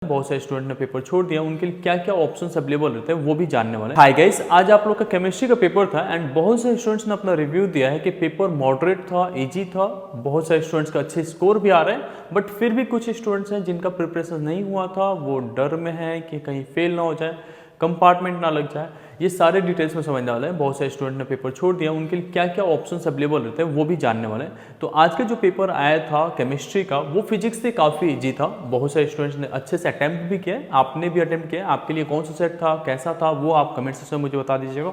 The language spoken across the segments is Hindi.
बहुत सारे स्टूडेंट ने पेपर छोड़ दिया, उनके लिए क्या क्या ऑप्शंस अवेलेबल रहते हैं वो भी जानने वाले हैं। हाय गाइस, आज आप लोग का केमिस्ट्री का पेपर था एंड बहुत सारे स्टूडेंट्स ने अपना रिव्यू दिया है कि पेपर मॉडरेट था, इजी था। बहुत सारे स्टूडेंट्स का अच्छे स्कोर भी आ रहे हैं, बट फिर भी कुछ स्टूडेंट्स हैं जिनका प्रिपरेशन नहीं हुआ था, वो डर में है कि कहीं फेल ना हो जाए, कंपार्टमेंट ना लग जाए। ये सारे डिटेल्स में समझने वाले हैं। बहुत सारे स्टूडेंट ने पेपर छोड़ दिया, उनके लिए क्या क्या ऑप्शंस अवेलेबल रहते हैं वो भी जानने वाले हैं। तो आज का जो पेपर आया था केमिस्ट्री का, वो फिजिक्स से काफ़ी इजी था। बहुत सारे स्टूडेंट्स ने अच्छे से अटैम्प्ट भी किया, आपने भी अटैम्प्ट किया। आपके लिए कौन सा सेट था, कैसा था, वो आप कमेंट सेक्शन में मुझे बता दीजिएगा।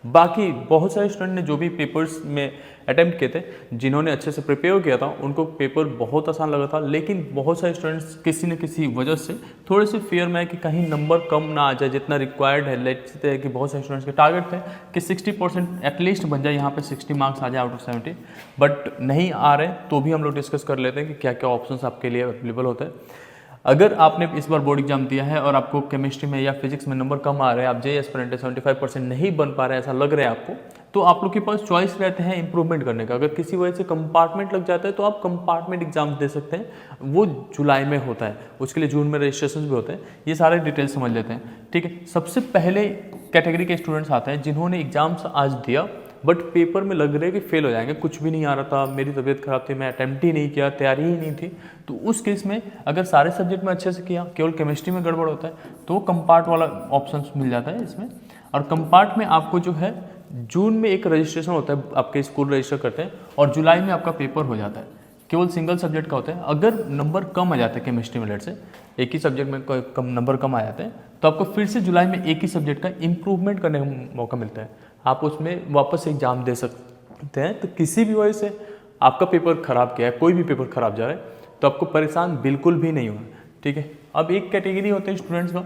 बाकी बहुत सारे स्टूडेंट ने जो भी पेपर्स में अटैम्प्ट किए थे, जिन्होंने अच्छे से प्रिपेयर किया था, उनको पेपर बहुत आसान लगा था। लेकिन बहुत सारे स्टूडेंट्स किसी न किसी वजह से थोड़े से फियर में है कि कहीं नंबर कम ना आ जाए जितना रिक्वायर्ड है। लेट्स से कि बहुत सारे स्टूडेंट्स के टारगेट थे कि 60% एटलीस्ट बन जाए, यहाँ पे 60 मार्क्स आ जाए आउट ऑफ 70, बट नहीं आ रहे। तो भी हम लोग डिस्कस कर लेते हैं कि क्या क्या ऑप्शंस आपके लिए अवेलेबल होते हैं। अगर आपने इस बार बोर्ड एग्जाम दिया है और आपको केमिस्ट्री में या फिजिक्स में नंबर कम आ रहे हैं, आप जेईई एस्पिरेंट 75% नहीं बन पा रहे हैं, ऐसा लग रहा है आपको, तो आप लोग के पास चॉइस रहते हैं इंप्रूवमेंट करने का। अगर किसी वजह से कंपार्टमेंट लग जाता है तो आप कंपार्टमेंट एग्जाम दे सकते हैं, वो जुलाई में होता है, उसके लिए जून में रजिस्ट्रेशन भी होते हैं। ये सारे डिटेल्स समझ लेते हैं, ठीक है। सबसे पहले कैटेगरी के स्टूडेंट्स आते हैं जिन्होंने एग्जाम्स आज दिया बट पेपर में लग रहा है कि फेल हो जाएंगे, कुछ भी नहीं आ रहा था, मेरी तबीयत खराब थी, मैं अटैम्प्ट ही नहीं किया, तैयारी ही नहीं थी। तो उस केस में अगर सारे सब्जेक्ट में अच्छे से किया, केवल केमिस्ट्री में गड़बड़ होता है, तो वो कंपार्ट वाला ऑप्शन मिल जाता है इसमें। और कंपार्ट में आपको जो है जून में एक रजिस्ट्रेशन होता है, आपके स्कूल रजिस्टर करते हैं, और जुलाई में आपका पेपर हो जाता है। केवल सिंगल सब्जेक्ट का होता है। अगर नंबर कम आ जाते हैं केमिस्ट्री में, लेट से एक ही सब्जेक्ट में कम नंबर कम आ जाते हैं, तो आपको फिर से जुलाई में एक ही सब्जेक्ट का इम्प्रूवमेंट करने का मौका मिलता है। आप उसमें वापस एग्जाम दे सकते हैं। तो किसी भी वजह से आपका पेपर खराब किया है, कोई भी पेपर खराब जा रहा है, तो आपको परेशान बिल्कुल भी नहीं होना, ठीक है। अब एक कैटेगरी होते हैं स्टूडेंट्स का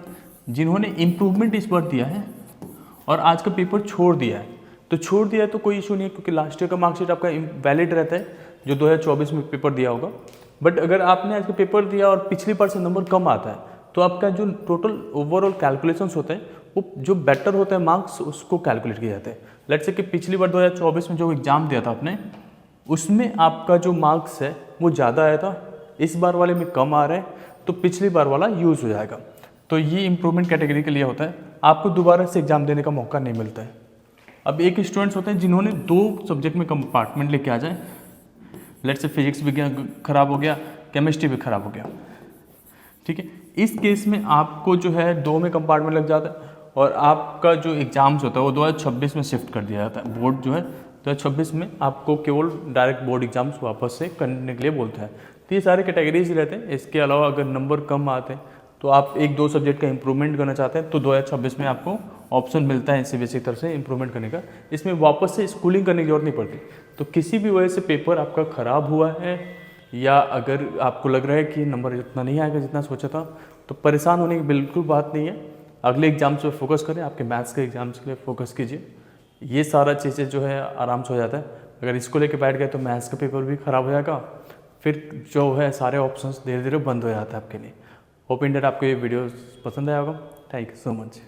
जिन्होंने इम्प्रूवमेंट इस बार दिया है और आज का पेपर छोड़ दिया है। तो छोड़ दिया है तो कोई इशू नहीं है, क्योंकि लास्ट ईयर का मार्कशीट आपका वैलिड रहता है जो 2024 में पेपर दिया होगा। बट अगर आपने आज का पेपर दिया और पिछली बार से नंबर कम आता है, तो आपका जो टोटल ओवरऑल कैलकुलेशंस होते हैं, वो जो बेटर होता है मार्क्स, उसको कैलकुलेट किए जाते हैं। लेट्स से कि पिछली बार 2024 में जो एग्जाम दिया था आपने, उसमें आपका जो मार्क्स है वो ज़्यादा आया था, इस बार वाले में कम आ रहा है, तो पिछली बार वाला यूज़ हो जाएगा। तो ये इंप्रूवमेंट कैटेगरी के लिए होता है, आपको दोबारा से एग्जाम देने का मौका नहीं मिलता है। अब एक स्टूडेंट्स होते हैं जिन्होंने 2 सब्जेक्ट में कंपार्टमेंट लेके आ जाए, लेट्स से फिजिक्स भी खराब हो गया, केमिस्ट्री भी खराब हो गया, ठीक है। इस केस में आपको जो है 2 में कंपार्टमेंट लग जाता है और आपका जो एग्जाम्स होता है वो 2026 में शिफ्ट कर दिया जाता है। बोर्ड जो है 2026 में आपको केवल डायरेक्ट बोर्ड एग्जाम्स वापस से करने के लिए बोलता है। तो ये सारे कैटेगरीज रहते हैं। इसके अलावा अगर नंबर कम आते हैं तो आप 1-2 सब्जेक्ट का इंप्रूवमेंट करना चाहते हैं, तो 2026 में आपको ऑप्शन मिलता है सीबीएसई की तरफ से इंप्रूवमेंट करने का। इसमें वापस से स्कूलिंग करने की जरूरत नहीं पड़ती। तो किसी भी वजह से पेपर आपका ख़राब हुआ है, या अगर आपको लग रहा है कि नंबर इतना नहीं आएगा जितना सोचा था, तो परेशान होने की बिल्कुल बात नहीं है। अगले एग्जाम्स पे फोकस करें, आपके मैथ्स के एग्जाम्स के लिए फोकस कीजिए। ये सारा चीज़ें जो है आराम से हो जाता है। अगर इसको लेके बैठ गए तो मैथ्स का पेपर भी ख़राब हो जाएगा, फिर जो है सारे ऑप्शंस धीरे धीरे बंद हो जाता है आपके लिए। होप इन डेट आपको ये वीडियो पसंद आया होगा। Thank you so much.